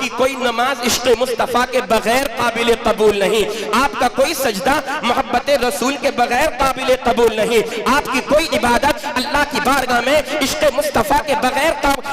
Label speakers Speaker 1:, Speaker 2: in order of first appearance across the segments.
Speaker 1: کی کوئی نماز عشق مصطفیٰ کے بغیر قابل قبول نہیں، آپ کا کوئی سجدہ محبت رسول کے بغیر قابل قبول نہیں، آپ کی کوئی عبادت اللہ کی بارگاہ میں عشق مصطفیٰ کے بغیر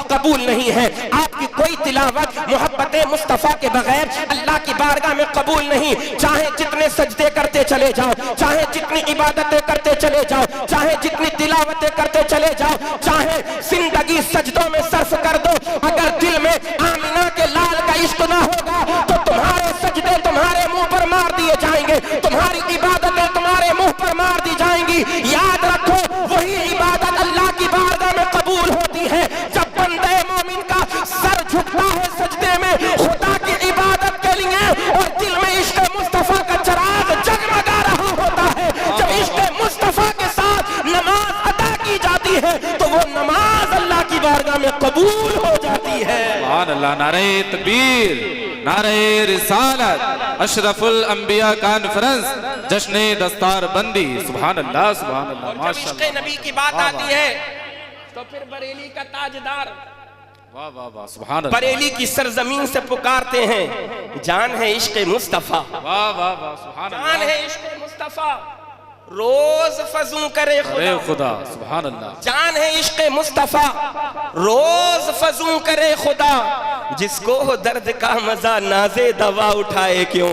Speaker 1: قبول نہیں ہے، آپ کی کوئی تلاوت محبت مصطفیٰ کے بغیر اللہ کی بارگاہ میں قبول نہیں۔ چاہے جتنے سجدے کرتے چلے جاؤ، چاہے جتنی عبادتیں کرتے چلے جاؤ، چاہے جتنی تلاوتیں کرتے چلے جاؤ، چاہے زندگی سجدوں میں صرف کر دو، اگر دل میں آمنہ کے لال کا عشق نہ ہوگا تو تمہارے سجدے تمہارے منہ پر مار دیے جائیں گے، تمہاری عبادتیں تمہارے منہ پر مار دی جائیں گی۔ یاد رکھو وہی عبادت اللہ کی بارگاہ میں قبول ہوتی ہے جب بندے مومن کا سر جھکتا ہے سجدے میں خدا کی عبادت کے لیے اور دل میں عشق مصطفیٰ کا چراغ جگمگا رہا ہوتا ہے۔ جب عشق مصطفیٰ کے ساتھ نماز ادا کی جاتی ہے تو وہ نماز اللہ کی بارگاہ میں قبول ہو جاتی ہے۔
Speaker 2: سبحان اللہ، نعرہ تکبیر، نعرہ رسالت، اشرف الانبیاء کانفرنس، جشن دستار بندی، سبحان اللہ سبحان اللہ،
Speaker 1: اور جب
Speaker 2: ماشاء
Speaker 1: عشق
Speaker 2: اللہ،
Speaker 1: نبی کی بات آتی ہے تو پھر بریلی کا تاجدار
Speaker 2: واہ واہ واہ، سبحان اللہ،
Speaker 1: بریلی کی سرزمین سے پکارتے ہیں، جان ہے عشق مصطفیٰ،
Speaker 2: واہ واہ واہ، سبحان
Speaker 1: جان
Speaker 2: اللہ،
Speaker 1: ہے عشق مصطفیٰ، روز فضوں کرے
Speaker 2: ارے
Speaker 1: خدا،
Speaker 2: خدا، سبحان اللہ،
Speaker 1: جان ہے عشق مصطفیٰ، روز فضوں کرے خدا، جس کو ہو درد کا مزہ ناز دوا اٹھائے کیوں،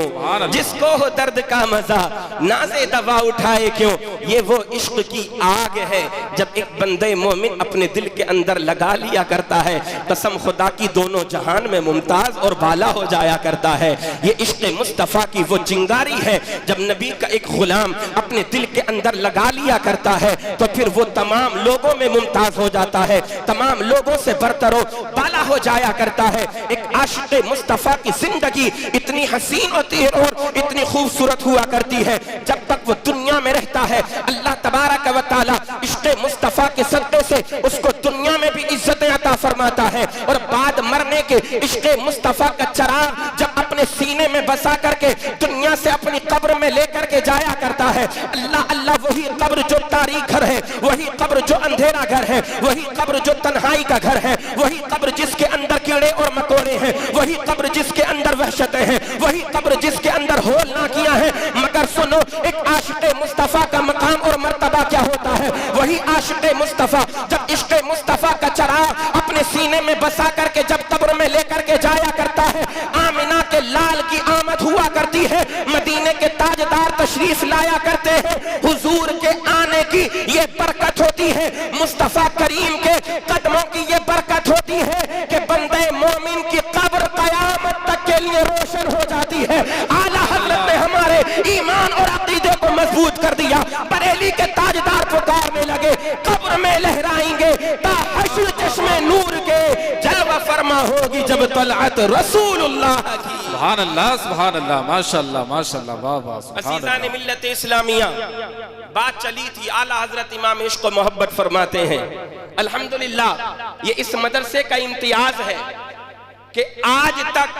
Speaker 1: جس کو ہو درد کا مزہ ناز دوا اٹھائے کیوں۔ یہ وہ عشق کی آگ ہے جب ایک بندے مومن اپنے دل کے اندر لگا لیا کرتا ہے، قسم خدا کی دونوں جہان میں ممتاز اور بالا ہو جایا کرتا ہے۔ یہ عشق مصطفیٰ کی وہ چنگاری ہے جب نبی کا ایک غلام اپنے دل کے اندر لگا لیا کرتا ہے تو پھر وہ تمام لوگوں میں ممتاز ہو جاتا ہے، تمام لوگوں سے برتر و بالا ہو جایا کرتا ہے۔ ایک عاشق مصطفیٰ کی زندگی اتنی حسین ہوتی ہے اور اتنی خوبصورت ہوا کرتی ہے جب تک وہ دنیا میں رہتا ہے اللہ تبارک و تعالی عشق مصطفیٰ کے صدقے سے اس کو دنیا میں بھی عزتیں عطا فرماتا ہے، اور بعد مرنے کے عشق مصطفیٰ کا چراغ جب اپنے سینے میں بسا کر کے دنیا سے اپنی قبر میں لے کر کے جایا کرتا ہے، اللہ اللہ وہی قبر جو تاریک گھر ہے، وہی قبر جو اندھیرا گھر ہے، وہی قبر جو تنہائی کا گھر ہے، وہی قبر جس کے اندر کیڑے اور مکوڑے ہیں، وہی قبر جس کے اندر وحشتیں ہیں، وہی قبر جس کے اندر ہولناکیاں ہیں، مگر سنو ایک عاشق مصطفیٰ کا مقام اور مرتبہ کیا ہوتا ہے۔ وہی عاشق مصطفیٰ جب عشق مصطفیٰ کا چراغ اپنے سینے میں بسا کر کے جب قبر میں لے کر کے جایا کرتا ہے، آمنہ کے لال کی آمد ہوا کرتی ہے، مدینے کے تاجدار تشریف لایا کرتے ہیں، حضور کے آنے کی یہ برکت ہوتی ہے، مصطفیٰ کریم کے قدموں کی یہ برکت ہوتی ہے کہ بندے مومن کی قبر قیامت تک کے لیے روشن ہو جاتی ہے۔ اعلیٰ حضرت نے ہمارے ایمان اور عقیدے کو مضبوط کر دیا، بریلی کے تاجدار پکارنے لگے، قبر میں لہرائیں گے تا حشر چشم نور کے، جلوہ فرما ہوگی جب طلعت رسول اللہ کی۔
Speaker 2: سبحان اللہ سبحان اللہ، ماشاء اللہ ماشاء اللہ، واہ واہ، سبحان
Speaker 1: عزیزان
Speaker 2: اللہ،
Speaker 1: ملت اسلامیہ، بات چلی تھی، اعلیٰ حضرت امام عشق و محبت فرماتے ہیں، الحمدللہ یہ اس مدرسے کا امتیاز ہے کہ آج تک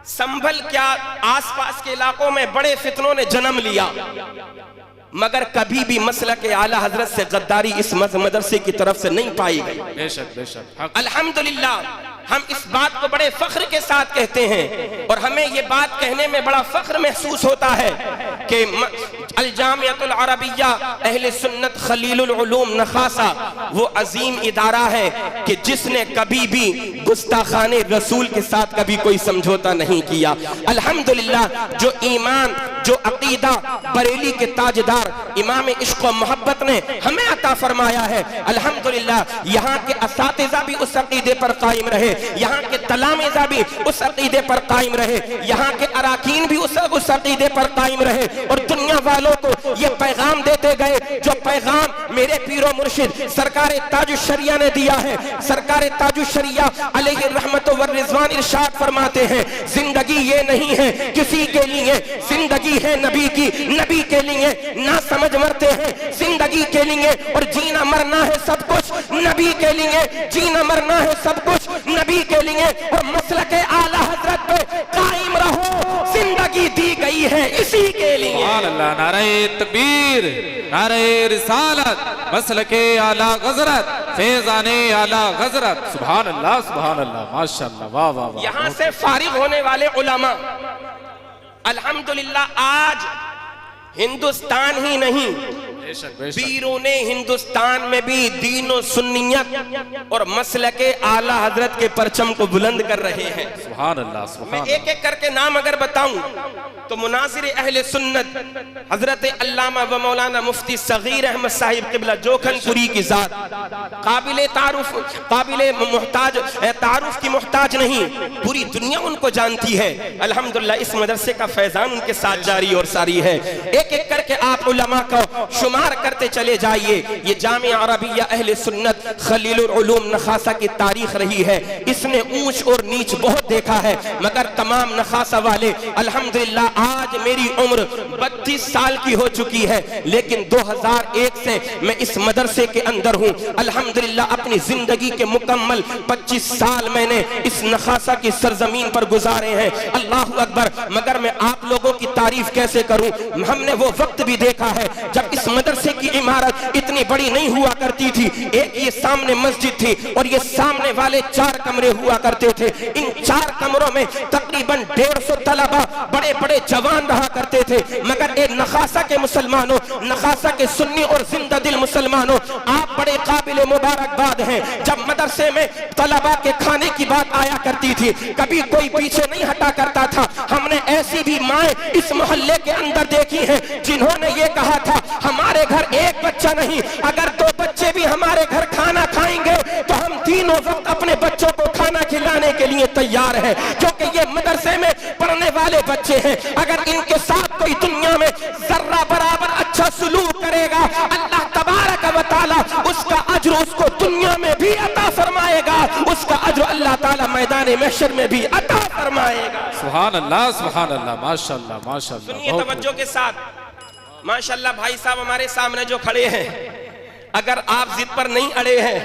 Speaker 1: سنبھل کیا آس پاس کے علاقوں میں بڑے فتنوں نے جنم لیا، مگر کبھی بھی مسلک اعلیٰ حضرت سے غداری اس مدرسے کی طرف سے نہیں پائی گئی۔
Speaker 2: بے شک بے شک، حق،
Speaker 1: الحمدللہ ہم اس بات کو بڑے فخر کے ساتھ کہتے ہیں، اور ہمیں یہ بات کہنے میں بڑا فخر محسوس ہوتا ہے کہ الجامعۃ العربیہ اہل سنت خلیل العلوم نخاسا وہ عظیم ادارہ ہے کہ جس نے کبھی بھی گستاخان رسول کے ساتھ کبھی کوئی سمجھوتا نہیں کیا۔ الحمدللہ جو ایمان جو عقیدہ بریلی کے تاجدار امام عشق و محبت نے ہمیں عطا فرمایا ہے، الحمدللہ یہاں کے اساتذہ بھی اس عقیدے پر قائم رہے، یہاں کے تلامذہ بھی اس عقیدے پر قائم رہے، یہاں کے اراکین بھی اس عقیدے پر قائم رہے، اور دنیا والوں کو یہ پیغام دیتے گئے جو پیغام میرے پیر و مرشد سرکار تاج الشریعہ نے دیا ہے۔ سرکار تاج الشریعہ علیہ الرحمت والرضوان ارشاد فرماتے ہیں، زندگی یہ نہیں ہے کسی کے لیے، زندگی ہے نبی کی، نبی کے لیے نہ سمجھ مرتے ہیں، زندگی کے لیے اور جینا مرنا ہے سب کچھ نبی کے لیے، جینا مرنا ہے سب کچھ نبی کے لیے، اور مسلک اعلیٰ حضرت پہ قائم رہو، زندگی دی گئی ہے اسی کے لیے۔
Speaker 2: سبحان اللہ، نعرہ تکبیر، نعرہ رسالت، مسلک اعلی حضرت، فیضان اعلی حضرت، سبحان اللہ سبحان اللہ، ماشاءاللہ، واہ واہ واہ۔
Speaker 1: یہاں سے فارغ ہونے والے علماء الحمدللہ آج ہندوستان ہی نہیں بیرون ہندوستان میں بھی دین و سنیت اور مسلک اعلی حضرت کے پرچم کو بلند کر رہے ہیں۔
Speaker 2: سبحان اللہ سبحان اللہ۔
Speaker 1: ایک ایک کر کے نام اگر بتاؤں تو مناظر اہل سنت حضرت علامہ و مولانا مفتی صغیر احمد صاحب قبلہ جوکھن پوری کی ذات قابل تعارف، قابل محتاج، تعارف کی محتاج نہیں، پوری دنیا ان کو جانتی ہے۔ الحمدللہ اس مدرسے کا فیضان ان کے ساتھ جاری اور ساری ہے۔ ایک ایک کر کے آپ علماء کو شمار کرتے چلے جائیے۔ یہ جامعہ عربیہ اہل سنت خلیل العلوم نخاسہ کی تاریخ رہی ہے، اس نے اونچ اور نیچ بہت دیکھا ہے، مگر تمام نخاسہ والے الحمدللہ آج میری عمر 32 سال کی ہو چکی ہے، لیکن 2001 سے میں اس مدرسے کے اندر ہوں۔ الحمدللہ اپنی زندگی کے مکمل 25 سال میں نے اس نخاسہ کی سرزمین پر گزارے ہیں۔ اللہ اکبر، مگر میں آپ لوگوں کی تعریف کیسے کروں؟ ہم نے وہ وقت بھی دیکھا ہے جب اس مدرسے کی عمارت اتنی بڑی نہیں ہوا کرتی تھی، ایک یہ سامنے مسجد تھی اور یہ سامنے والے 4 کمرے ہوا کرتے تھے۔ ان 4 کمروں میں تقریباً 150 طلبہ بڑے بڑے جوان رہا کرتے تھے، مگر ایک نخاسہ کے مسلمانوں، نخاسہ کے سنی اور زندہ دل مسلمانوں، آپ بڑے قابل مبارکباد ہیں۔ جب مدرسے میں طلبہ کے کھانے کی بات آیا کرتی تھی، کبھی کوئی پیچھے نہیں ہٹا کرتا تھا۔ ہم نے ایسی بھی مائیں اس محلے کے اندر دیکھی ہیں جنہوں نے یہ کہا تھا ہمارے گھر ایک بچہ نہیں، اگر 2 بچے بھی ہمارے گھر کھانا کھائیں گے تو ہم تینوں وقت اپنے بچوں کو کھانا کھلانے کے لیے تیار ہیں، کیونکہ یہ مدرسے میں پڑھنے والے بچے ہیں۔ اگر ان کے ساتھ کوئی دنیا میں ذرہ برابر اچھا سلوک کرے گا، اللہ تبارک و تعالی اس کا اجر اس کو دنیا میں بھی عطا فرمائے گا، اس کا اجر اللہ تعالی میدان محشر میں بھی عطا فرمائے گا۔
Speaker 2: سبحان اللہ سبحان اللہ، ماشاءاللہ ماشاءاللہ۔
Speaker 1: سنیے توجہ کے ساتھ، ماشاءاللہ بھائی صاحب ہمارے سامنے جو کھڑے ہیں، اگر آپ ضد پر نہیں اڑے ہیں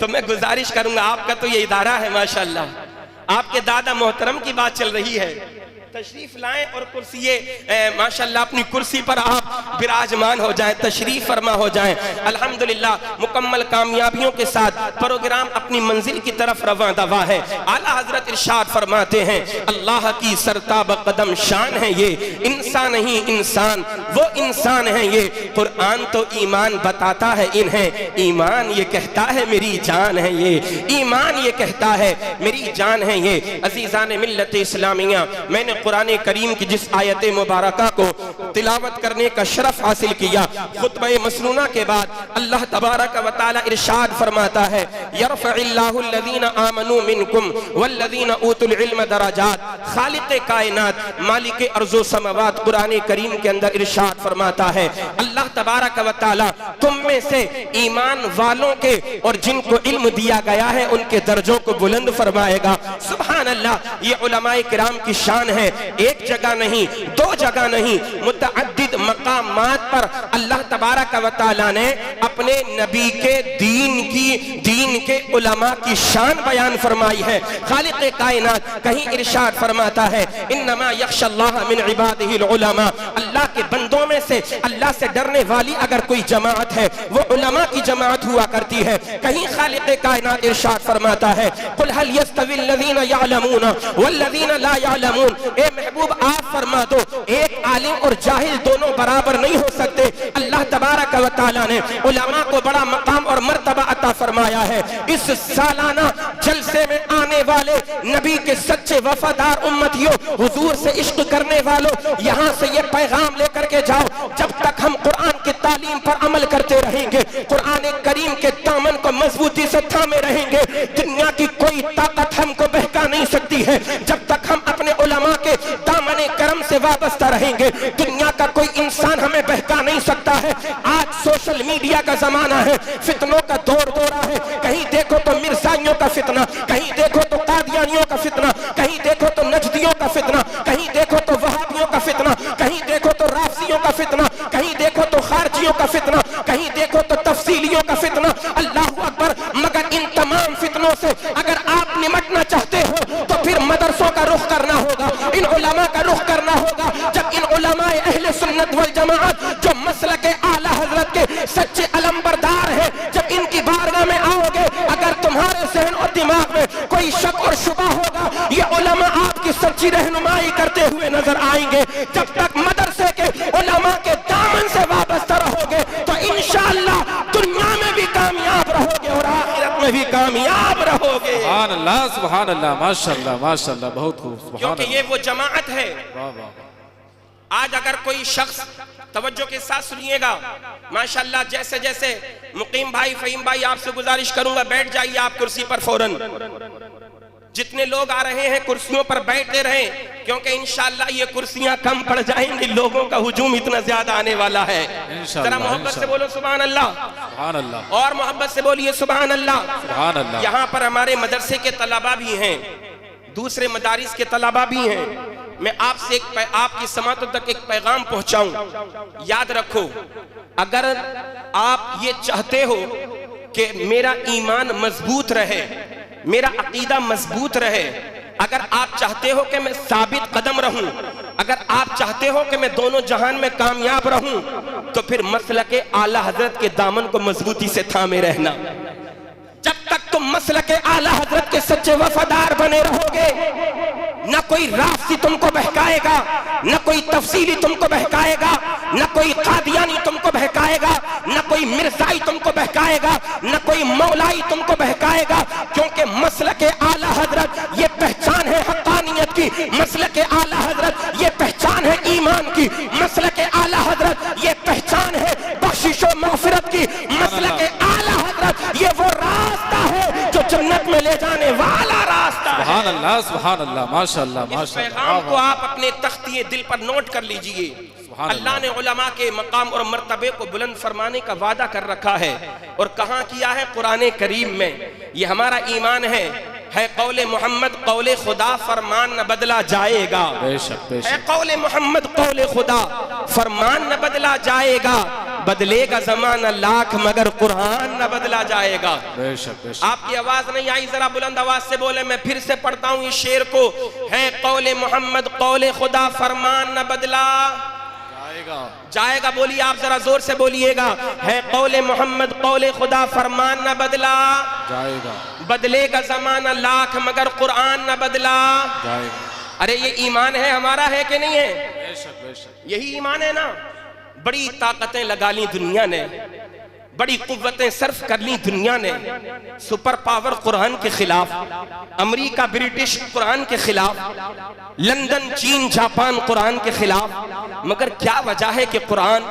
Speaker 1: تو میں گزارش کروں گا، آپ کا تو یہ ادارہ ہے ماشاءاللہ، آپ کے دادا محترم کی بات چل رہی ہے، تشریف لائیں اور کرسی ماشاءاللہ اپنی کرسی پر آپ براجمان ہو جائیں، تشریف فرما ہو جائیں۔ الحمدللہ مکمل کامیابیوں کے ساتھ پروگرام اپنی منزل کی طرف رواں دوا ہے۔ اعلیٰ حضرت ارشاد فرماتے ہیں اللہ کی سرتاب قدم شان ہے یہ، انسان نہیں انسان وہ انسان ہے یہ، قرآن تو ایمان بتاتا ہے انہیں، ایمان یہ کہتا ہے میری جان ہے یہ، ایمان یہ کہتا ہے میری جان ہے یہ۔ عزیزان ملت اسلامیہ، میں نے قرآن کریم کی جس آیت مبارکہ کو تلاوت کرنے کا شرف حاصل کیا، خطبہ مسنونہ کے بعد اللہ تبارک و تعالی ارشاد فرماتا ہے یرفع اللہ الذین آمنوا منکم والذین اوتوا العلم درجات۔ خالق کائنات، مالک ارض و سماوات قرآن کریم کے اندر ارشاد فرماتا ہے اللہ تبارک و تعالی تم میں سے ایمان والوں کے اور جن کو علم دیا گیا ہے ان کے درجوں کو بلند فرمائے گا۔ سبحان اللہ، یہ علماء کرام کی شان ہے، ایک جگہ نہیں، 2 جگہ نہیں، متعدد مقامات پر اللہ تبارک و تعالی نے اپنے نبی کے دین کے علماء کی شان بیان فرمائی ہے۔ خالق کائنات کہیں ارشاد فرماتا ہے انما یخشى اللہ من عباده العلماء، اللہ کے بندوں میں سے اللہ سے ڈرنے والی اگر کوئی جماعت ہے وہ علماء کی جماعت ہوا کرتی ہے۔ کہیں خالق کائنات ارشاد فرماتا ہے قل هل يستوي الذين يعلمون والذين لا يعلمون، اے محبوب آپ فرما دو ایک عالم اور جاہل دونوں برابر نہیں ہو سکتے۔ اللہ تبارک و تعالی نے علماء کو بڑا مقام اور مرتبہ عطا فرمایا ہے۔ اس سالانہ جلسے میں آنے والے نبی کے سچے وفادار امتیوں، حضور سے عشق کرنے والوں، یہاں سے یہ پیغام لے کر کے جاؤ، جب تک ہم قرآن کی تعلیم پر عمل کرتے رہیں گے، قرآن کریم کے دامن کو مضبوطی سے تھامے رہیں گے، دنیا کی کوئی طاقت ہم کو بہکا نہیں سکتی ہے۔ جب تک ہم اپنے علماء کے دامن کرم سے وابستہ رہیں گے، دنیا کا کوئی انسان ہمیں بہکا نہیں سکتا ہے۔ آج سوشل میڈیا کا زمانہ ہے، فتنوں کا دورہ ہے، کہیں دیکھو تو مرزائیوں کا فتنہ، کہیں دیکھو تو قادیانیوں کا فتنہ، کہیں دیکھو تو نجدیوں کا فتنہ، کہیں دیکھو تو وہابیوں کا فتنہ، کہیں دیکھو تو رافضیوں کا فتنہ، کہیں دیکھو تو خارجیوں کا فتنہ، کہیں دیکھو تو تفصیلیوں کا فتنہ۔ اللہ اکبر، مگر ان تمام فتنوں سے اگر آپ نمٹنا چاہتے ہو تو پھر مدرسوں کا رخ کرنا ہوگا، ان علماء کا رخ کرنا ہوگا۔ جب ان علماء اہل سنت والجماعت جماعت جو مسلک اعلی حضرت کے سچے علمبردار ہیں، جب ان کی بارگاہ میں آؤ گے، اگر تمہارے ذہن اور دماغ میں کوئی شک اور شبہ ہوگا، یہ علماء آپ کی سچی رہنمائی کرتے ہوئے نظر آئیں گے۔ جب تک مدرسے کے علماء کے دامن سے وابستہ رہو گے تو انشاءاللہ دنیا میں بھی کامیاب رہو گے اور آخرت میں بھی کامیاب رہو گے۔
Speaker 2: سبحان اللہ سبحان اللہ، ماشاءاللہ ماشاءاللہ، بہت خوب، سبحان
Speaker 1: کیونکہ
Speaker 2: اللہ۔
Speaker 1: یہ وہ جماعت ہے۔
Speaker 2: واہ واہ،
Speaker 1: آج اگر کوئی شخص توجہ کے ساتھ سنیے گا، ماشاءاللہ جیسے جیسے مقیم بھائی، فہیم بھائی، آپ سے گزارش کروں گا بیٹھ جائیے آپ کرسی پر فوراً۔ جتنے لوگ آ رہے ہیں کرسیوں پر بیٹھتے رہیں، کیونکہ انشاءاللہ یہ کرسیاں کم پڑ جائیں گی، لوگوں کا ہجوم اتنا زیادہ آنے والا ہے۔
Speaker 2: انشاءاللہ،
Speaker 1: ذرا محبت سے بولو سبحان اللہ،
Speaker 2: سبحان اللہ،
Speaker 1: اور محبت سے بولیے سبحان اللہ۔
Speaker 2: سبحان اللہ۔
Speaker 1: یہاں پر ہمارے مدرسے کے طلباء بھی ہیں، دوسرے مدارس کے طلباء بھی ہیں۔ میں آپ سے آپ کی سماعتوں تک ایک پیغام پہنچاؤں۔ یاد رکھو، اگر آپ یہ چاہتے ہو کہ میرا ایمان مضبوط رہے، میرا عقیدہ مضبوط رہے، اگر آپ چاہتے ہو کہ میں ثابت قدم رہوں، اگر آپ چاہتے ہو کہ میں دونوں جہان میں کامیاب رہوں، تو پھر مسلک اعلی حضرت کے دامن کو مضبوطی سے تھامے رہنا۔ جب تک تم مسلک اعلی حضرت کے سچے وفادار بنے رہو گے، نہ کوئی رافضی تم کو بہکائے گا، نہ کوئی تفصیلی تم کو بہکائے گا، نہ کوئی قادیانی تم کو بہکائے گا، نہ کوئی مرزائی تم کو بہکائے گا، نہ کوئی مولائی تم کو بہکائے گا، کیونکہ مسلک اعلی حضرت یہ پہچان ہے حقانیت کی، مسلک اعلی حضرت یہ پہچان ہے ایمان کی، مسلک اعلی حضرت یہ پہچان ہے بخشش و مغفرت کی، مسلک اعلی حضرت یہ وہ راستہ ہے جو جنت میں لے جانے والا راستہ ہے۔
Speaker 2: سبحان اللہ سبحان اللہ، ماشاءاللہ
Speaker 1: اس
Speaker 2: ماشاءاللہ۔
Speaker 1: پیغام کو آپ اپنے تختی دل پر نوٹ کر لیجئے۔ اللہ نے علماء کے مقام اور مرتبے کو بلند فرمانے کا وعدہ کر رکھا ہے، اور کہاں کیا ہے؟ قرآن کریم میں۔ یہ ہمارا ایمان ہے قول محمد قول خدا، فرمان نہ بدلا جائے گا۔
Speaker 2: بے شک بے
Speaker 1: ہے
Speaker 2: شک،
Speaker 1: قول محمد قول خدا، فرمان نہ بدلا جائے گا، بدلے گا زمانہ لاکھ مگر قرآن نہ بدلا جائے گا۔
Speaker 2: بے شک بے شک۔
Speaker 1: آپ کی آواز نہیں آئی، ذرا بلند آواز سے بولے، میں پھر سے پڑھتا ہوں اس شعر کو۔ ہے قول محمد قول خدا، فرمان نہ بدلا جائے گا، بولیے آپ ذرا زور سے بولیے گا۔ ہے قول محمد قول خدا، فرمان نہ بدلا
Speaker 2: جائے گا،
Speaker 1: بدلے گا زمانہ لاکھ مگر قرآن نہ بدلا
Speaker 2: جائے گا۔
Speaker 1: ارے یہ ایمان ہے ہمارا، ہے کہ نہیں ہے؟
Speaker 2: بے شک بے شک۔
Speaker 1: یہی ایمان ہے نا؟ بڑی طاقتیں لگا لی دنیا نے، بڑی قوتیں صرف کر لی دنیا نے، سپر پاور قرآن کے خلاف، امریکہ برٹش قرآن کے خلاف، لندن چین جاپان قرآن کے خلاف، مگر کیا وجہ ہے کہ قرآن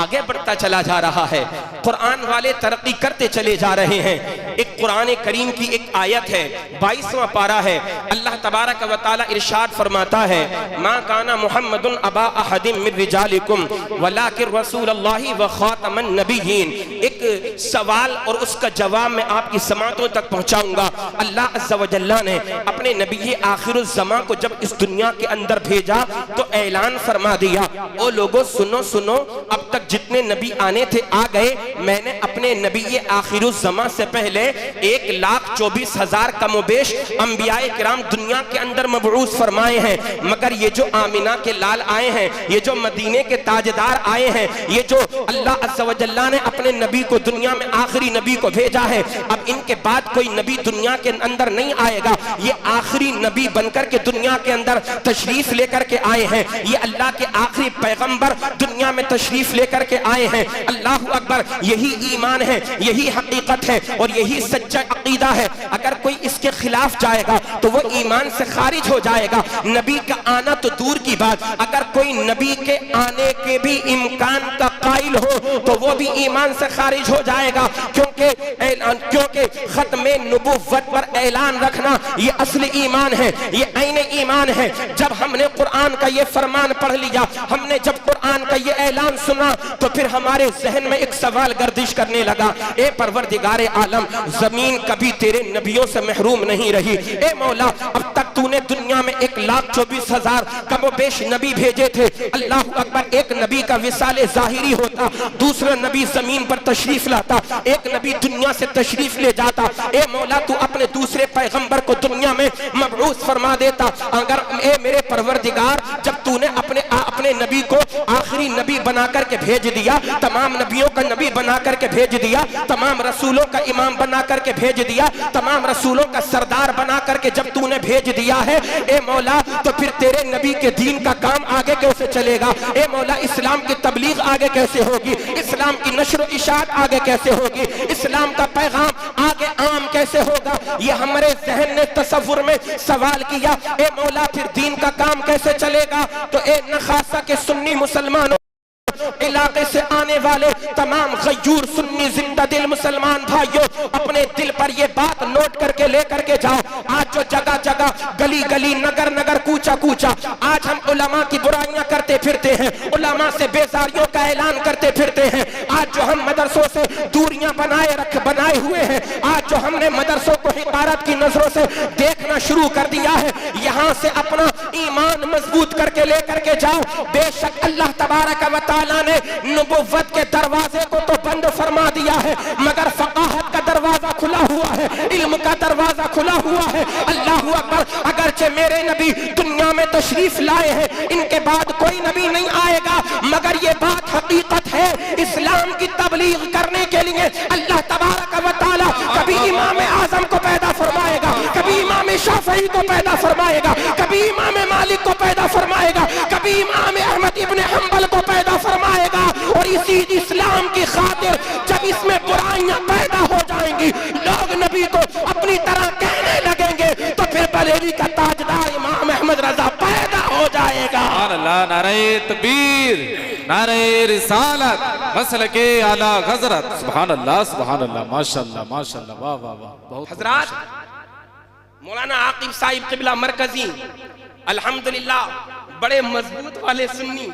Speaker 1: آگے بڑھتا چلا جا رہا ہے، قرآن والے ترقی کرتے چلے جا رہے ہیں۔ ایک قرآن کریم کی ایک آیت ہے، 22واں پارہ ہے، اللہ تبارک و تعالی ارشاد فرماتا ہے، ما کان محمد ابا احد من رجالکم ولکن رسول اللہ و خاتم النبیین۔ ایک سوال اور اس کا جواب میں آپ کی سماعتوں تک پہنچاؤں گا۔ اللہ عز و جل نے اپنے نبی آخر الزمان کو جب اس دنیا کے اندر بھیجا تو اعلان فرما دیا، او لوگوں سنو سنو، اب تک جتنے نبی آنے تھے آ گئے، میں نے اپنے نبی آخر الزمان سے پہلے 1,24,000 کم و بیش انبیاء کرام دنیا کے اندر مبعوث فرمائے ہیں، مگر یہ جو آمینہ کے لال آئے ہیں، یہ جو مدینے کے تاجدار آئے ہیں، یہ جو اللہ عز و جل نے اپنے نبی کو دنیا میں آخری نبی کو بھیجا ہے، اب ان کے بعد کوئی نبی دنیا کے اندر نہیں آئے گا، یہ آخری نبی بن کر کے دنیا کے اندر تشریف لے کر کے آئے ہیں، یہ اللہ کے آخری پیغمبر دنیا میں تشریف لے کر کے آئے ہیں۔ اللہ اکبر، یہی ایمان ہے، یہی حقیقت ہے اور یہی سچا عقیدہ ہے۔ اگر کوئی اس کے خلاف جائے گا تو وہ ایمان سے خارج ہو جائے گا۔ نبی کا آنا تو دور کی بات، اگر کوئی نبی کے آنے کے بھی امکان کا قائل ہو تو وہ بھی ایمان سے خارج ہو جائے گا، کیونکہ ختم نبوت پر اعلان رکھنا یہ اصل ایمان ہے، یہ عین ایمان ہے۔ جب ہم نے قرآن کا یہ فرمان پڑھ لیا، ہم نے جب قرآن کا یہ اعلان سنا تو پھر ہمارے ذہن میں ایک سوال گردش کرنے لگا، اے پروردگار عالم، زمین کبھی تیرے نبیوں سے محروم نہیں رہی، اے مولا اب تک تو نے دنیا میں 1,24,000 کم و بیش نبی بھیجے تھے، اللہ اکبر، ایک نبی کا وصال ظاہری ہوتا، دوسرا نبی زمین پر تشریف لاتا، ایک نبی دنیا سے تشریف لے جاتا، اے مولا تو اپنے دوسرے پیغمبر کو دنیا میں مبعوث فرما دیتا، اگر اے میرے پروردگار جب تو نے اپنے نبی کو آخری نبی بنا کر کے بھیج دیا، تمام نبیوں کا نبی بنا کر کے بھیج دیا، تمام رسولوں کا امام بنا کر کے بھیج دیا، تمام رسولوں کا سردار بنا کر کے جب تو نے بھیج دیا ہے اے مولا، تو پھر تیرے نبی کے دین کا کام آگے کیسے چلے گا؟ اے مولا اسلام کی تبلیغ آگے کیسے ہوگی؟ اسلام کی نشر و اشاعت آگے کیسے ہوگی؟ اسلام کا پیغام آگے عام کیسے ہوگا؟ یہ ہمارے ذہن نے تصور میں سوال کیا، اے مولا پھر دین کا کام کیسے چلے گا؟ تو اے نخاسا کے سنی مسلمانوں، علاقے سے آنے والے تمام غیور سنی زندہ دل مسلمان بھائیوں، اپنے دل پر یہ بات نوٹ کر کے لے کر کے جاؤ، آج جو جگہ جگہ گلی گلی نگر نگر کوچا کوچا آج ہم علماء کی برائیاں کرتے پھرتے ہیں، علماء سے بیزاریوں کا اعلان کرتے پھرتے ہیں، آج جو ہم مدرسوں سے دوریاں بنائے ہوئے ہیں، آج جو ہم نے مدرسوں کو حقارت کی نظروں سے دیکھنا شروع کر دیا ہے، یہاں سے اپنا ایمان مضبوط کر کے لے کر کے جاؤ۔ بے شک اللہ تبارک و تعالیٰ نے نبوت کے دروازے کو تو بند فرما دیا ہے، مگر فقاہت کا دروازہ کھلا ہوا ہے، علم کا دروازہ کھلا ہوا ہے۔ اللہ اکبر، اگرچہ میرے نبی دنیا میں تشریف لائے ہیں، ان کے بعد کوئی نبی نہیں آئے گا، مگر یہ بات حقیقت ہے، اسلام کی تبلیغ کرنے کے لیے اللہ تبارک و تعالی کبھی امام اعظم کو پیدا فرمائے گا، کبھی امام شافعی کو پیدا فرمائے گا، کبھی امام مالک کو پیدا فرمائے گا، کبھی امام احمد ابن حنبل کو پیدا فرمائے گا، اور اسی اسلام کی خاطر جب اس میں برائیاں پیدا ہو جائیں گی، لوگ نبی کو اپنی طرح کہنے لگیں گے، تو پھر بریلوی کا تاجدار امام احمد رضا پیدا ہو جائے گا۔
Speaker 2: سبحان اللہ، نعرہ تکبیر، نعرہ رسالت، مسلک اعلی حضرت، سبحان اللہ سبحان اللہ، ماشاءاللہ ماشاءاللہ، واہ واہ واہ۔
Speaker 1: حضرات، مولانا عاقب صاحب قبلہ مرکزی الحمدللہ بڑے مضبوط والے سنی،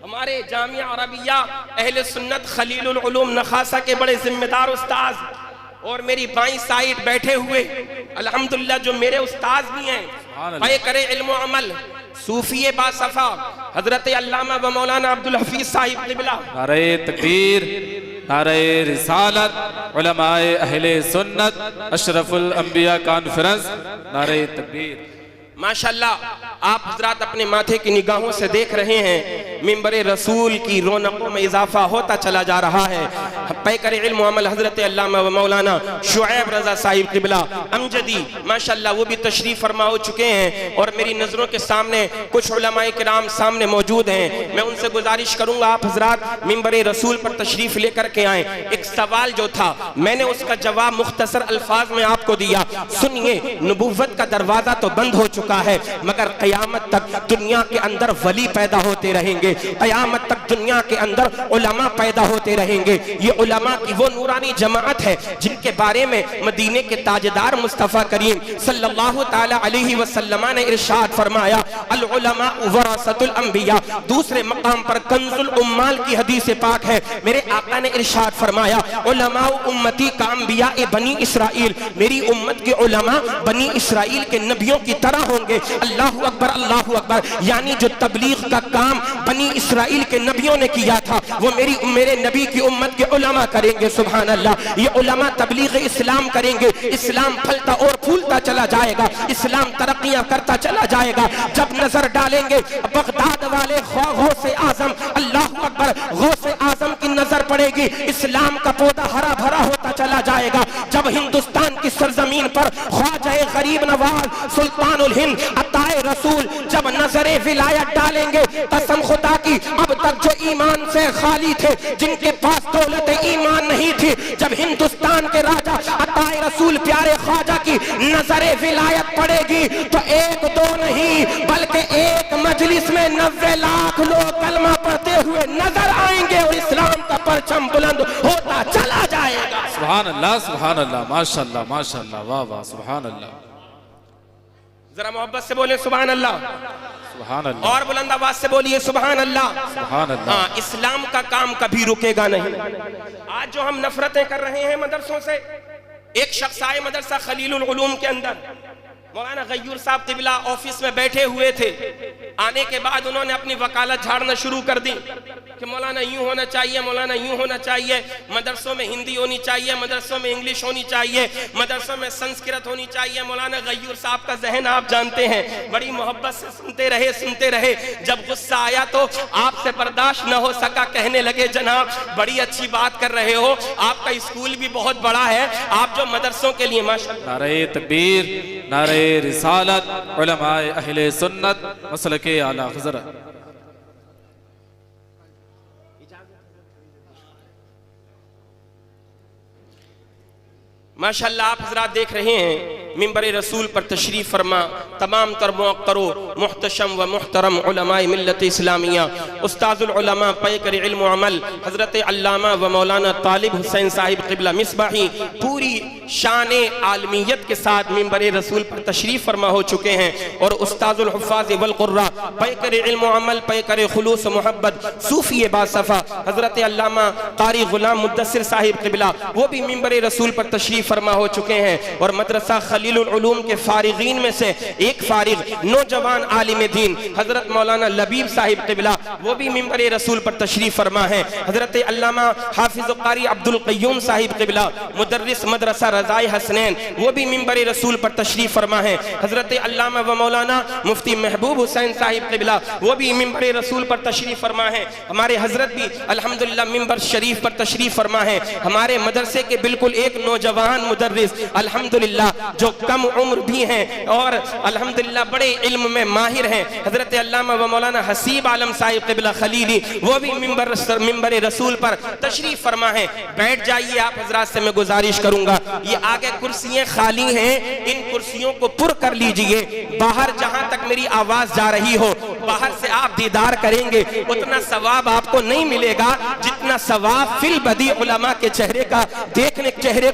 Speaker 1: ہمارے جامعہ عربیہ اہل سنت خلیل العلوم نخاسا کے بڑے ذمہ دار استاذ، اور میری بائیں سائٹ بیٹھے ہوئے الحمدللہ جو میرے استاذ بھی ہیں، پائے کرے علم و عمل، صوفی باصفا حضرت علامہ و مولانا عبدالحفیظ صاحب قبلہ۔
Speaker 2: نعرہ تکبیر، نعرہ رسالت، علماء اہل سنت، اشرف الانبیاء کانفرنس، نعرہ تکبیر۔
Speaker 1: ماشاءاللہ آپ حضرات اپنے ماتھے کی نگاہوں سے دیکھ رہے ہیں منبر رسول کی رونقوں میں اضافہ ہوتا چلا جا رہا ہے۔ پیکر علم و عمل حضرت علامہ و مولانا شعیب رضا صاحب قبلہ امجدی ماشاءاللہ وہ بھی تشریف فرما ہو چکے ہیں، اور میری نظروں کے سامنے کچھ علماء کرام سامنے موجود ہیں۔ میں ان سے گزارش کروں گا آپ حضرات منبر رسول پر تشریف لے کر کے آئیں۔ ایک سوال جو تھا میں نے اس کا جواب مختصر الفاظ میں آپ کو دیا، سنیے، نبوت کا دروازہ تو بند ہو چکا ہے، مگر قیامت تک دنیا کے اندر ولی پیدا ہوتے رہیں گے، قیامت تک دنیا کے اندر علماء پیدا ہوتے رہیں گے۔ یہ علماء کی وہ نورانی جماعت ہے جن کے بارے میں مدینے کے تاجدار مصطفیٰ کریم صلی اللہ تعالی علیہ وسلم نے ارشاد فرمایا، العلماء ورثۃ الانبیاء۔ دوسرے مقام پر کنز الامال کی حدیث پاک ہے، میرے آقا نے ارشاد فرمایا، علماء امتی کا انبیاء بنی اسرائیل، میری امت کے علماء بنی اسرائیل کے نبیوں کی طرح ہوں گے۔ اللہ اکبر اللہ اکبر، یعنی جو تبلیغ کا کام بنی اسرائیل کے نبیوں نے کیا تھا وہ میرے نبی کی امت کے علماء کریں گے۔ سبحان اللہ، یہ علماء تبلیغ اسلام کریں گے، اسلام پھلتا اور پھولتا چلا جائے گا، اسلام ترقیاں کرتا چلا جائے گا۔ جب نظر ڈالیں گے بغداد والے غوث اعظم، اللہ اکبر، غوث اعظم کی نظر پڑے گی، اسلام کا پودا ہرا بھرا ہوتا چلا جائے گا۔ جب ہندوستان کی سرزمین پر خواجہ غریب نواز سلطان الہند عطائے رسول جب نظر ولایت ڈالیں گے، قسم خدا کی اب تک جو ایمان سے خالی تھے، جن کے پاس دولت ایمان نہیں تھی، جب ہندوستان کے راجہ عطائے رسول پیارے خواجہ کی نظر ولایت پڑے گی تو ایک دو نہیں بلکہ ایک مجلس میں 90 لاکھ لوگ کلمہ پڑھتے ہوئے نظر آئیں گے، اور اسلام کا پرچم بلند ہوتا چلا جائے گا۔
Speaker 2: سبحان اللہ، ماشاءاللہ ماشاءاللہ، واہ واہ، سبحان اللہ۔
Speaker 1: ذرا محبت سے بولیں سبحان اللہ،
Speaker 2: سبحان اللہ،
Speaker 1: اور بلند آواز سے بولیے سبحان اللہ۔
Speaker 2: سبحان اللہ۔
Speaker 1: ہاں، اسلام کا کام کبھی رکے گا نہیں۔ آج جو ہم نفرتیں کر رہے ہیں مدرسوں سے، ایک شخص آئے مدرسہ خلیل العلوم کے اندر، مولانا غیور صاحب قبلہ آفس میں بیٹھے ہوئے تھے، آنے کے بعد انہوں نے اپنی وکالت جھاڑنا شروع کر دی، کہ مولانا یوں ہونا چاہیے، مولانا یوں ہونا چاہیے، مدرسوں میں ہندی ہونی چاہیے، مدرسوں میں انگلش ہونی چاہیے، مدرسوں میں سنسکرت ہونی چاہیے۔ مولانا غیور صاحب کا ذہن آپ جانتے ہیں، بڑی محبت سے سنتے رہے، جب غصہ آیا تو آپ سے برداشت نہ ہو سکا، کہنے لگے جناب بڑی اچھی بات کر رہے ہو، آپ کا اسکول بھی بہت بڑا ہے، آپ جو مدرسوں کے لیے ماشاءاللہ۔
Speaker 2: نعرہ تکبیر، نعرہ رسالت، علماء اہل سنت مسلک اعلیٰ حضرت۔
Speaker 1: ماشاءاللہ آپ حضرات دیکھ رہے ہیں منبر رسول پر تشریف فرما تمام تر موقر و محتشم و محترم علماء ملت اسلامیہ، استاذ العلماء پیکر علم و عمل حضرت علامہ و مولانا طالب حسین صاحب قبلہ مصباحی پوری شان عالمیت کے ساتھ منبر رسول پر تشریف فرما ہو چکے ہیں، اور استاذ الحفاظ والقراء پیکر علم و عمل، پیکر خلوص و محبت، صوفی باصفا حضرت علامہ قاری غلام مدثر صاحب قبلہ وہ بھی منبر رسول پر تشریف فرما ہو چکے ہیں، اور مدرسہ خلیل العلوم کے فارغین میں سے ایک فارغ نوجوان عالم دین حضرت مولانا لبیب صاحب قبلہ وہ بھی منبر رسول پر تشریف فرما ہے، حضرت علامہ حافظ قاری عبد القیوم صاحب قبلہ مدرس مدرسہ رضائے حسنین وہ بھی منبر رسول پر تشریف فرما ہے، حضرت علامہ و مولانا مفتی محبوب حسین صاحب قبلہ وہ بھی منبر رسول پر تشریف فرما ہے، ہمارے حضرت بھی الحمدللہ منبر شریف پر تشریف فرما ہے، ہمارے مدرسے کے بالکل ایک نوجوان مدرس الحمدللہ جو کم عمر بھی ہیں اور الحمدللہ بڑے علم میں ماہر ہیں، حضرت علامہ و مولانا حسیب عالم صاحب قبلہ خلیلی وہ بھی منبر رسول پر تشریف فرما ہے۔ بیٹھ جائیے آپ حضرات سے میں گزارش کروں گا، یہ آگے کرسیاں خالی ہیں، ان کرسیوں کو پر کر لیجئے، باہر جہاں تک میری آواز جا رہی ہو باہر سے آپ دیدار کریں گے اتنا ثواب آپ کو نہیں ملے گا جتنا ثواب فی البدی علماء کے چہرے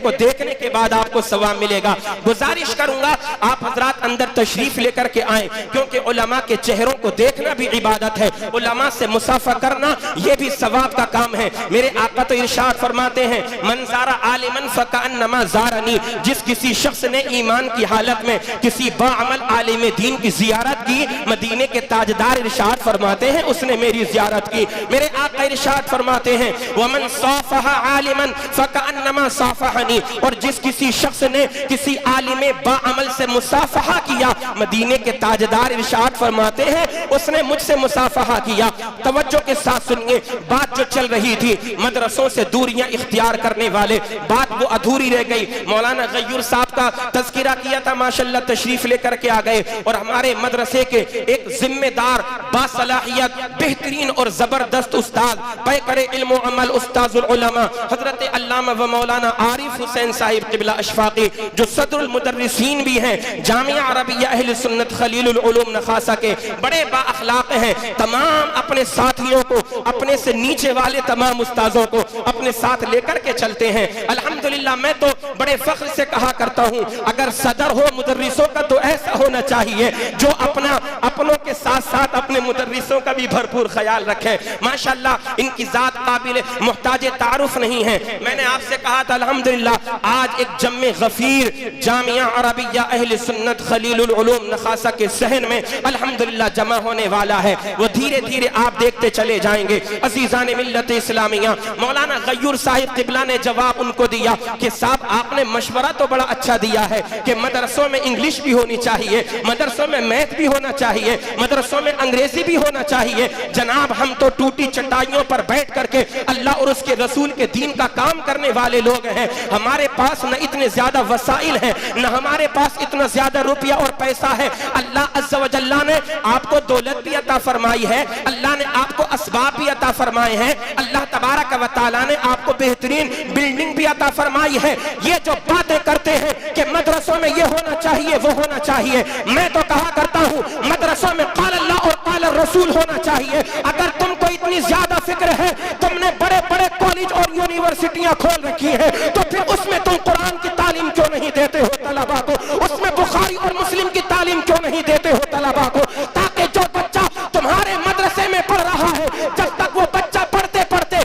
Speaker 1: کو دیکھنے کے بعد آپ کو ثواب ملے گا۔ گزارش کروں گا آپ حضرات اندر تشریف لے کر کے آئیں، کیونکہ علماء کے چہروں کو دیکھنا بھی عبادت ہے، علماء سے مصافحہ کرنا یہ بھی ثواب کا کام ہے۔ میرے آقا تو ارشاد فرماتے ہیں من زار عالما فکأنما زارنی، جس کسی شخص نے ایمان کی حالت میں کسی باعمل عالم دین کی زیارت کی، مدینے کے تاجدار ارشاد فرماتے ہیں اس نے میری زیارت کی۔ میرے آقا ارشاد فرماتے ہیں ومن صافح عالما فکأنما صافحنی، اور جس کسی شخص نے کسی عالم باعمل سے مصافحہ کیا، مدینے کے تاجدار ارشاد فرماتے ہیں اس نے مجھ سے مصافحہ کیا۔ توجہ کے ساتھ سنیے، بات جو چل رہی تھی مدرسوں سے دوریاں اختیار کرنے والے، بات وہ ادھوری رہ گئی۔ مولانا غیور صاحب کا تذکرہ کیا تھا، ماشاءاللہ تشریف لے کر کے آ گئے، اور ہمارے مدرسے کے ایک ذمہ دار باصلاحیت بہترین اور زبردست استاد پیکر علم و عمل استاذ العلماء حضرت علامہ و مولانا عارف حسین صاحب قبلہ اشفاقی جو صدر المدرسین بھی ہیں، جامعہ عربیہ اہل سنت خلیل العلوم نخاسہ کے بڑے با اخلاق ہیں، تمام اپنے ساتھیوں کو، اپنے سے نیچے والے تمام استاذوں کو اپنے ساتھ لے کر کے چلتے ہیں۔ الحمدللہ میں تو بڑے فخر سے کہا کرتا ہوں اگر صدر ہو مدرسوں کا تو ایسا ہونا چاہیے جو اپنوں کے ساتھ ساتھ اپنے مدرسوں کا بھی بھرپور خیال رکھے۔ ماشاءاللہ ان کی ذات قابل محتاج تعارف نہیں ہے۔ میں نے آپ سے کہا تھا الحمدللہ آج ایک جمع غفیر جامعہ عربیہ اہل سنت خلیل العلوم نخاسہ کے صحن میں الحمدللہ جمع ہونے والا ہے، وہ دھیرے دھیرے آپ دیکھتے چلے جائیں گے۔ عزیزان ملت اسلامیہ، مولانا غیور صاحب قبلہ نے جواب ان کو دیا کہ صاحب آپ نے مشورہ تو بڑا اچھا دیا ہے کہ مدرسوں میں انگلش بھی ہونی چاہیے، مدرسوں میں میتھ بھی ہونا چاہیے، مدرسوں میں انگریزی بھی ہونا چاہیے۔ جناب ہم تو ٹوٹی چٹائیوں پر بیٹھ کر کے اللہ اور اس کے رسول کے دین کا کام کرنے والے لوگ ہیں، ہمارے پاس نہ اتنے زیادہ وسائل ہیں، نہ ہمارے پاس اتنا زیادہ روپیہ اور پیسہ ہے۔ اللہ عز و جل نے آپ کو دولت بھی عطا فرمائی ہے، اللہ نے آپ کو اسباب بھی عطا فرمائے ہیں، اللہ تبارک و تعالیٰ نے آپ کو بہترین بلڈنگ بھی عطا فرمائی ہے۔ یہ جو باتیں کرتے ہیں کہ مدرسوں میں یہ ہونا چاہیے وہ ہونا چاہیے، میں تو کہا کرتا ہوں مدرسوں میں قال اللہ اور قال الرسول ہونا چاہیے۔ اگر تم کو اتنی زیادہ فکر ہے، تم نے بڑے بڑے کالج اور یونیورسٹیاں کھول رکھی ہیں، تو پھر اس میں تم قرآن کی تعلیم کیوں نہیں دیتے ہو طلباء کو؟ اس میں بخاری اور مسلم کی تعلیم کیوں نہیں دیتے ہو طلباء کو؟ تاکہ جو بچہ تمہارے مدرسے میں پڑھ رہا ہے جب تک وہ بچہ پڑھتے پڑھتے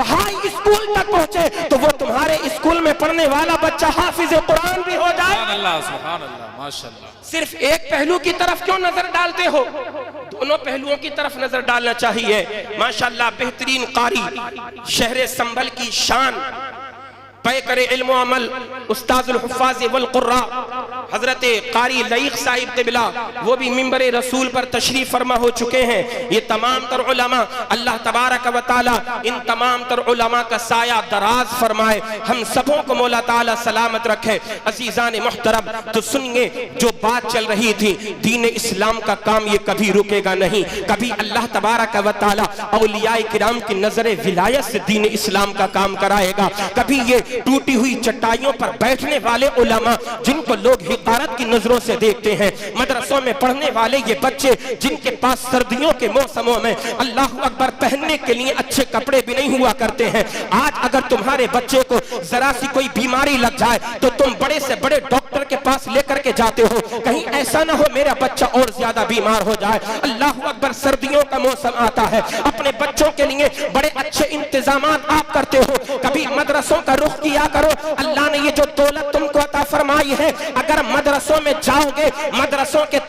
Speaker 1: ہائی اسکول تک پہنچے تو وہ تمہارے اسکول میں پڑھنے والا بچہ حافظ قرآن بھی ہو جائے۔
Speaker 2: سبحان اللہ، سبحان اللہ، ماشاءاللہ۔
Speaker 1: صرف ایک پہلو کی طرف کیوں نظر ڈالتے ہو؟ دونوں پہلوؤں کی طرف نظر ڈالنا چاہیے. ماشاءاللہ بہترین قاری شہر سنبھل کی شان پیکر علم و عمل استاذ الحفاظ والقراء حضرت قاری لائق صاحب قبلہ وہ بھی منبر رسول پر تشریف فرما ہو چکے ہیں. یہ تمام تر علماء اللہ تبارک و تعالی ان تمام تر علماء کا سایہ دراز فرمائے, ہم سبوں کو مولا تعالی سلامت رکھے. عزیزان محترم, تو سنیے جو بات چل رہی تھی, دین اسلام کا کام یہ کبھی رکے گا نہیں. کبھی اللہ تبارک و تعالی اولیاء کرام کی نظر ولایت سے دین اسلام کا کام کرائے گا. کبھی یہ ٹوٹی ہوئی چٹائیوں پر بیٹھنے والے علماء جن کو لوگ حقارت کی نظروں سے دیکھتے ہیں, مدرسوں میں پڑھنے والے یہ بچے جن کے پاس سردیوں کے موسموں میں اللہ اکبر پہننے کے لیے اچھے کپڑے بھی نہیں ہوا کرتے ہیں. آج اگر تمہارے بچے کو ذرا سی کوئی بیماری لگ جائے تو تم بڑے سے بڑے ڈاکٹر کے پاس لے کر کے جاتے ہو, کہیں ایسا نہ ہو میرا بچہ اور زیادہ بیمار ہو جائے. اللہ اکبر, سردیوں کا موسم آتا ہے, اپنے بچوں کے لیے بڑے اچھے انتظامات آپ کرتے ہو. کبھی مدرسوں کا رخ کیا کرو. اللہ نے یہ جو دولت تم کو عطا فرمائی ہے, اگر مدرسوں میں جاؤ گے, مدرسوں کے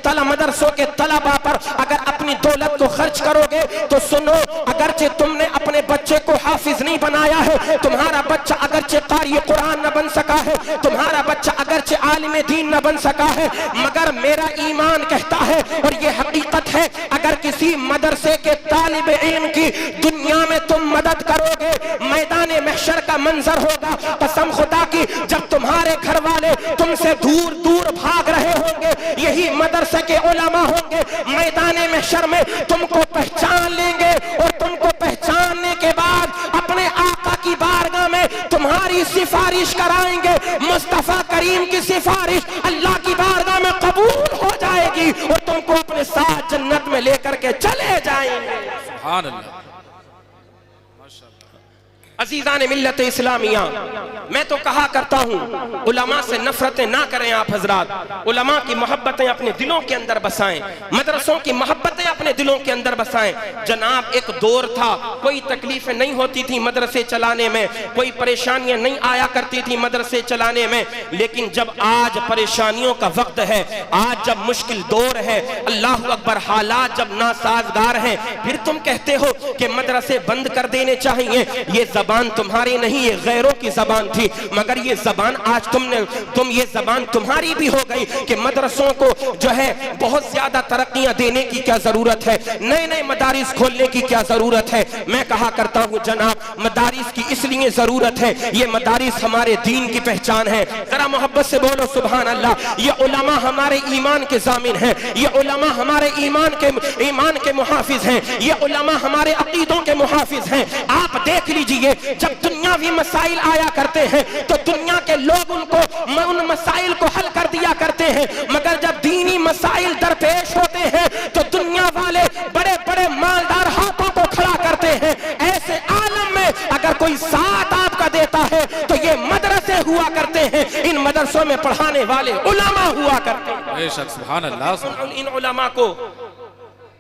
Speaker 1: طلباء پر اگر اپنی دولت کو خرچ کرو گے تو سنو, اگرچہ تم نے اپنے بچے کو حافظ نہیں بنایا ہے, تمہارا بچہ اگرچہ قاری قرآن نہ بن سکا ہے, تمہارا بچہ اگرچہ عالم دین نہ بن سکا ہے, مگر میرا ایمان کہتا ہے اور یہ حقیقت ہے, اگر کسی مدرسے کے طالب علم کی دنیا میں تم مدد کرو گے, میدان محشر کا منظر ہوگا. قسم خدا کی, جب تمہارے گھر والے تم سے دور دور بھاگ رہے ہوں گے, یہی مدرسے کے علماء ہوں گے, میدان محشر میں تم کو پہچان لیں گے, اور تم کو پہچاننے کے بعد اپنے آقا کی بارگاہ میں تمہاری سفارش کرائیں گے. مصطفیٰ کریم کی سفارش اللہ کی بارگاہ میں قبول ہو جائے گی اور تم کو اپنے ساتھ جنت میں لے کر کے چلے جائیں گے.
Speaker 2: سبحان اللہ.
Speaker 1: عزیزان ملت اسلامیہ, میں تو کہا کرتا ہوں علماء سے نفرتیں نہ کریں آپ حضرات, علماء کی محبتیں اپنے دلوں کے اندر بسائیں, مدرسوں کی محبتیں اپنے دلوں کے اندر بسائیں. جناب ایک دور تھا, کوئی تکلیفیں نہیں ہوتی تھی مدرسے چلانے میں, کوئی پریشانیاں نہیں آیا کرتی تھی مدرسے چلانے میں, لیکن جب آج پریشانیوں کا وقت ہے, آج جب مشکل دور ہے, اللہ اکبر, حالات جب ناسازگار ہیں, پھر تم کہتے ہو کہ مدرسے بند کر دینے چاہیے. یہ زبان تمہاری نہیں, یہ غیروں کی زبان تھی, مگر یہ زبان آج یہ زبان تمہاری بھی ہو گئی کہ مدرسوں کو جو ہے بہت زیادہ ترقیاں دینے کی کیا ضرورت ہے, نئے نئے مدارس کھولنے کی کیا ضرورت ہے. میں کہا کرتا ہوں جناب, مدارس کی اس لیے ضرورت ہے, یہ مدارس ہمارے دین کی پہچان ہے. ذرا محبت سے بولو سبحان اللہ. یہ علماء ہمارے ایمان کے ضامن ہیں, یہ علماء ہمارے ایمان کے محافظ ہیں, یہ علماء ہمارے عقیدوں کے محافظ ہیں. آپ دیکھ لیجئے, جب دنیاوی مسائل آیا کرتے ہیں تو دنیا کے لوگ ان مسائل کو حل کر دیا کرتے ہیں, مگر جب دینی مسائل درپیش ہوتے ہیں تو دنیا والے بڑے بڑے مالدار ہاتھوں کو کھڑا کرتے ہیں. ایسے عالم میں اگر کوئی ساتھ آپ کا دیتا ہے تو یہ مدرسے ہوا کرتے ہیں, ان مدرسوں میں پڑھانے والے علماء ہوا کرتے ہیں.
Speaker 2: بے شک سبحان اللہ.
Speaker 1: ان علماء کو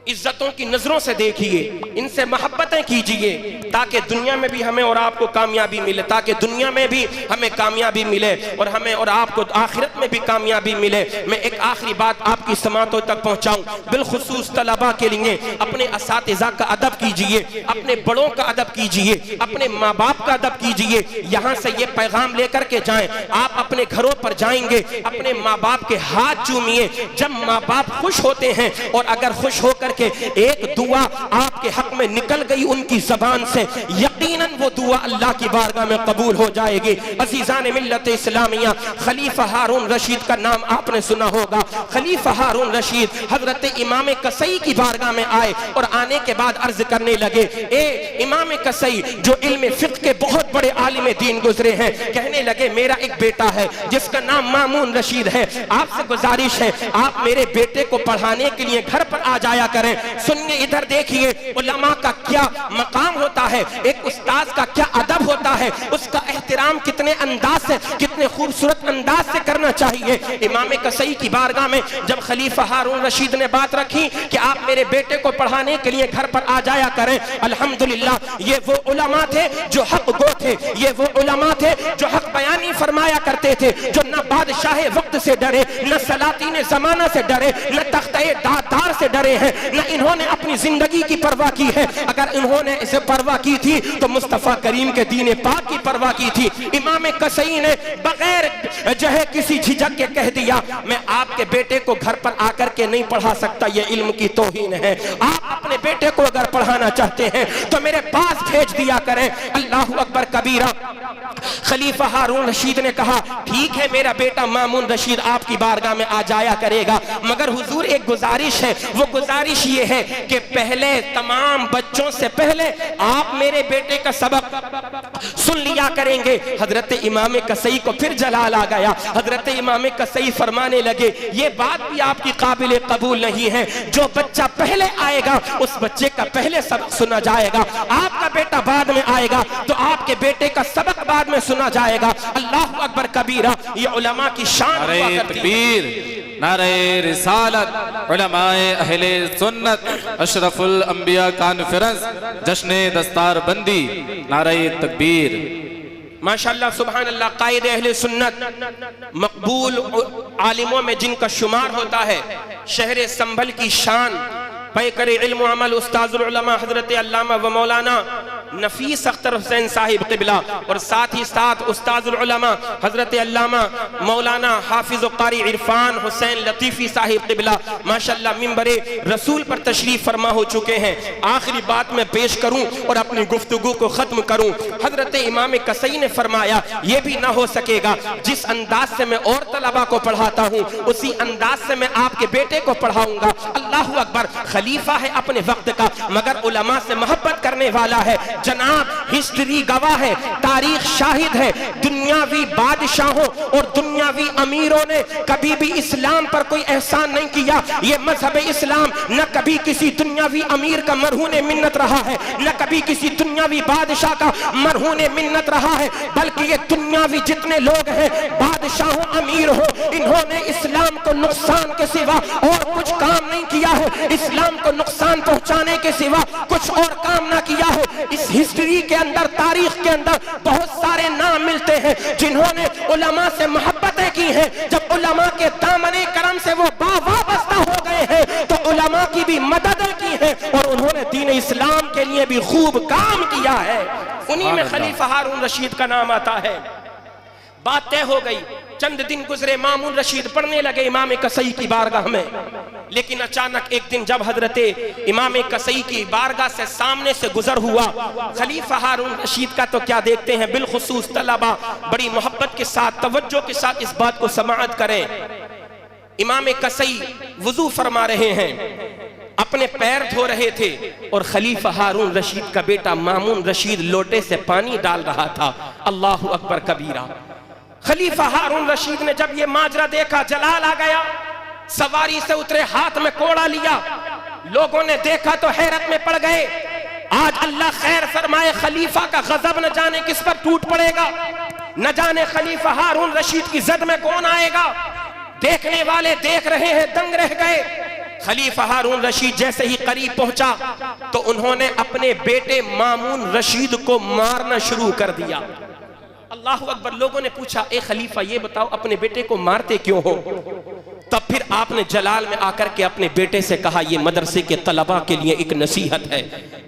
Speaker 1: عزتوں کی نظروں سے دیکھیے, ان سے محبتیں کیجئے, تاکہ دنیا میں بھی ہمیں اور آپ کو کامیابی ملے, تاکہ دنیا میں بھی ہمیں کامیابی ملے اور ہمیں اور آپ کو آخرت میں بھی کامیابی ملے. میں ایک آخری بات آپ کی سماعتوں تک پہنچاؤں, بالخصوص طلباء کے لیے اپنے اساتذہ کا ادب کیجئے, اپنے بڑوں کا ادب کیجئے, اپنے ماں باپ کا ادب کیجئے. یہاں سے یہ پیغام لے کر کے جائیں, آپ اپنے گھروں پر جائیں گے, اپنے ماں باپ کے ہاتھ چومیے. جب ماں باپ خوش ہوتے ہیں اور اگر خوش ہو کر کے ایک دعا آپ کے حق میں نکل گئی ان کی زبان سے, یقیناً وہ دعا اللہ کی بارگاہ میں قبول ہو جائے گی. عزیزان ملت اسلامیہ, خلیفہ ہارون رشید کا نام آپ نے سنا ہوگا. خلیفہ ہارون رشید حضرت امام کسائی کی بارگاہ میں آئے اور آنے کے بعد عرض کرنے لگے, اے امام کسائی جو علم فقہ کے بہت بڑے عالم دین گزرے ہیں, کہنے لگے میرا ایک بیٹا ہے جس کا نام مامون رشید ہے, آپ سے گزارش ہے آپ میرے بیٹے کو پڑھانے کے لیے گھر پر آ جایا کریں. سنیے, ادھر دیکھیے, علماء کا کیا مقام ہوتا ہے, ایک استاذ کا کیا ادب ہوتا ہے, اس کا احترام کتنے انداز سے, کتنے خوبصورت انداز سے کرنا چاہیے. امام کسائی کی بارگاہ میں جب خلیفہ ہارون رشید نے بات رکھی کہ آپ میرے بیٹے کو پڑھانے کے لیے گھر پر آ جایا کریں, الحمدللہ یہ وہ علماء تھے جو حق گو تھے, یہ وہ علماء تھے جو حق بیانی فرمایا کرتے تھے, جو نہ بادشاہ وقت سے ڈرے, نہ سلاطین زمانہ سے ڈرے, نہ تختہ دادار عذاب سے ڈرے ہیں، نہ انہوں نے اپنی زندگی کی پرواہ کی ہے۔ اگر انہوں نے اسے پرواہ کی تھی تو مصطفیٰ کریم کے دین پاک کی پرواہ کی تھی۔ امام کسائی نے بغیر جو ہے کسی جھجک کے کہہ دیا میں آپ کے بیٹے کو گھر پر آ کر کے نہیں پڑھا سکتا، یہ علم کی توہین ہے۔ آپ اپنے بیٹے کو اگر پڑھانا چاہتے ہیں تو میرے پاس بھیج دیا کریں۔ اللہ اکبر کبیرہ۔ خلیفہ ہارون رشید نے کہا ٹھیک ہے میرا بیٹا مامون رشید آپ کی بارگاہ میں آ جایا کرے گا، مگر حضور ایک گزارش ہے، وہ گزارش یہ ہے کہ پہلے تمام بچوں سے پہلے آپ میرے بیٹے کا سبق سن لیا کریں گے۔ حضرت امام کسائی کو پھر جلال آ گیا۔ حضرت امام کسائی فرمانے لگے یہ بات بھی آپ کی قابل قبول نہیں ہے، جو بچہ پہلے آئے گا اس بچے کا پہلے سبق سنا جائے گا، آپ کا بیٹا بعد میں آئے گا تو آپ کے بیٹے کا سبق بعد میں سنا جائے گا۔ اللہ اکبر کبیرہ۔ یہ علماء کی شان ہوا
Speaker 2: نعرہ
Speaker 1: کرتی ہے۔
Speaker 2: تکبیر، نعرہ رسالت، علماء اہل سنت، اشرف الانبیاء کانفرنس، جشن دستار بندی، نعرہ تکبیر۔
Speaker 1: ماشاءاللہ سبحان اللہ، قائد اہل سنت، مقبول عالموں میں جن کا شمار ہوتا ہے، شہر سنبھل کی شان، پیکر علم و عمل، استاذ العلماء حضرت علامہ و مولانا نفیس اختر حسین صاحب قبلہ، اور ساتھ ہی ساتھ استاذ العلماء حضرت علامہ مولانا حافظ و قاری عرفان حسین لطیفی صاحب قبلہ ماشاءاللہ منبر رسول پر تشریف فرما ہو چکے ہیں۔ آخری بات میں پیش کروں اور اپنی گفتگو کو ختم کروں۔ حضرت امام کسائی نے فرمایا یہ بھی نہ ہو سکے گا جس انداز سے میں اور طلبہ کو پڑھاتا ہوں اسی انداز سے میں آپ کے بیٹے کو پڑھاؤں گا۔ اللہ اکبر۔ خلیفہ ہے اپنے وقت کا مگر علماء سے محبت کرنے والا ہے۔ جناب ہسٹری گواہ ہے، تاریخ شاہد ہے، دنیاوی بادشاہوں اور دنیاوی امیروں نے کبھی بھی اسلام پر کوئی احسان نہیں کیا۔ یہ مذہب اسلام نہ کبھی کسی دنیاوی امیر کا مرہون منت رہا ہے، نہ کبھی کسی دنیاوی بادشاہ کا مرہون منت رہا ہے، بلکہ یہ دنیاوی جتنے لوگ ہیں بادشاہ ہو امیر ہو، انہوں نے اسلام کو نقصان کے سوا اور کچھ کام نہیں کیا ہے، اسلام کو نقصان پہنچانے کے سوا کچھ اور کام نہ کیا ہے۔ اس ہسٹری کے اندر، تاریخ کے اندر بہت سارے نام ملتے ہیں جنہوں نے علماء سے محبتیں کی ہیں۔ جب علماء کے دامن کرم سے وہ وابستہ ہو گئے ہیں تو علماء کی بھی مددیں کی ہیں اور انہوں نے دین اسلام کے لیے بھی خوب کام کیا ہے۔ انہی میں خلیفہ ہارون رشید کا نام آتا ہے۔ بات طے ہو گئی، چند دن گزرے، مامون رشید پڑھنے لگے امام کسائی کی بارگاہ میں، لیکن اچانک ایک دن جب حضرت امام کسائی کی بارگاہ سے سامنے سے گزر ہوا، خلیفہ ہارون رشید کا تو کیا دیکھتے ہیں، بالخصوص طلبہ بڑی محبت کے ساتھ، توجہ کے ساتھ اس بات کو سماعت کریں۔ امام کسائی وضو فرما رہے ہیں، اپنے پیر دھو رہے تھے اور خلیفہ ہارون رشید کا بیٹا مامون رشید لوٹے سے پانی ڈال رہا تھا۔ اللہ اکبر کبیرہ۔ خلیفہ ہارون رشید نے جب یہ ماجرا دیکھا جلال آ گیا، سواری سے اترے، ہاتھ میں کوڑا لیا، لوگوں نے دیکھا تو حیرت میں پڑ گئے۔ آج اللہ خیر فرمائے، خلیفہ کا غضب نہ جانے کس پر ٹوٹ پڑے گا، نہ جانے خلیفہ ہارون رشید کی زد میں کون آئے گا۔ دیکھنے والے دیکھ رہے ہیں، دنگ رہ گئے۔ خلیفہ ہارون رشید جیسے ہی قریب پہنچا تو انہوں نے اپنے بیٹے مامون رشید کو مارنا شروع کر دیا۔ اللہ اکبر۔ لوگوں نے پوچھا اے خلیفہ یہ بتاؤ اپنے بیٹے کو مارتے کیوں ہو؟ تب پھر آپ نے جلال میں آ کر کے اپنے بیٹے سے کہا یہ مدرسے کے طلباء کے لیے ایک نصیحت ہے،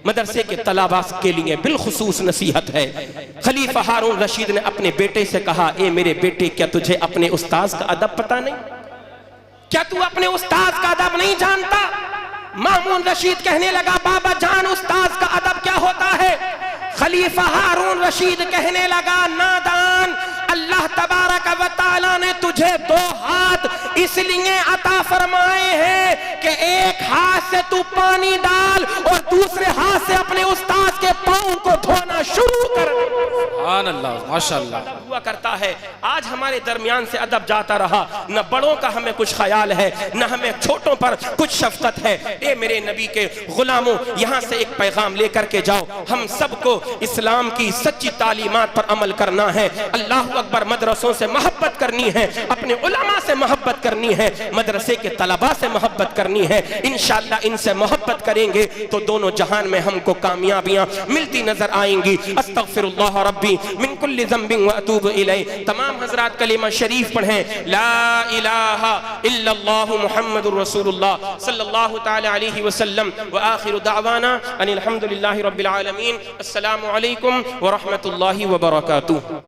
Speaker 1: مدرسے کے طلباء کے لیے بالخصوص نصیحت ہے۔ خلیفہ ہارون رشید نے اپنے بیٹے سے کہا اے میرے بیٹے کیا تجھے اپنے استاذ کا ادب پتہ نہیں؟ کیا تو اپنے استاذ کا ادب نہیں جانتا؟ مامون رشید کہنے لگا بابا جان استاذ کا ادب کیا ہوتا ہے؟ خلیفہ ہارون رشید کہنے لگا نادان، اللہ تبارک و تعالیٰ نے تجھے دو ہاتھ اس لیے عطا فرمائے ہیں کہ ایک ہاتھ سے تو پانی ڈال اور دوسرے ہاتھ سے اپنے استاذ کے پاؤں کو دھونا شروع کر۔
Speaker 2: سبحان اللہ، ماشاءاللہ۔
Speaker 1: ادب ہوا کرتا ہے، آج ہمارے درمیان سے ادب جاتا رہا، نہ بڑوں کا ہمیں کچھ خیال ہے، نہ ہمیں چھوٹوں پر کچھ شفقت ہے۔ اے میرے نبی کے غلاموں، یہاں سے ایک پیغام لے کر کے جاؤ، ہم سب کو اسلام کی سچی تعلیمات پر عمل کرنا ہے۔ اللہ اکبر۔ مدرسوں سے محبت کرنی ہے, اپنے علماء سے محبت کرنی ہے, مدرسے کے طلباء سے محبت کرنی ہے. انشاءاللہ ان سے محبت کریں گے تو دونوں جہان میں ہم کو کامیابیاں ملتی نظر آئیں گی. استغفر اللہ ربی من کل ذنب واتوب الیہ. تمام حضرات کلمہ شریف پڑھیں, لا الہ الا اللہ محمد رسول اللہ صلی اللہ تعالی علیہ وسلم. وآخر دعوانا ان الحمد للہ رب العالمین. السلام علیکم ورحمۃ اللہ وبرکاتہ.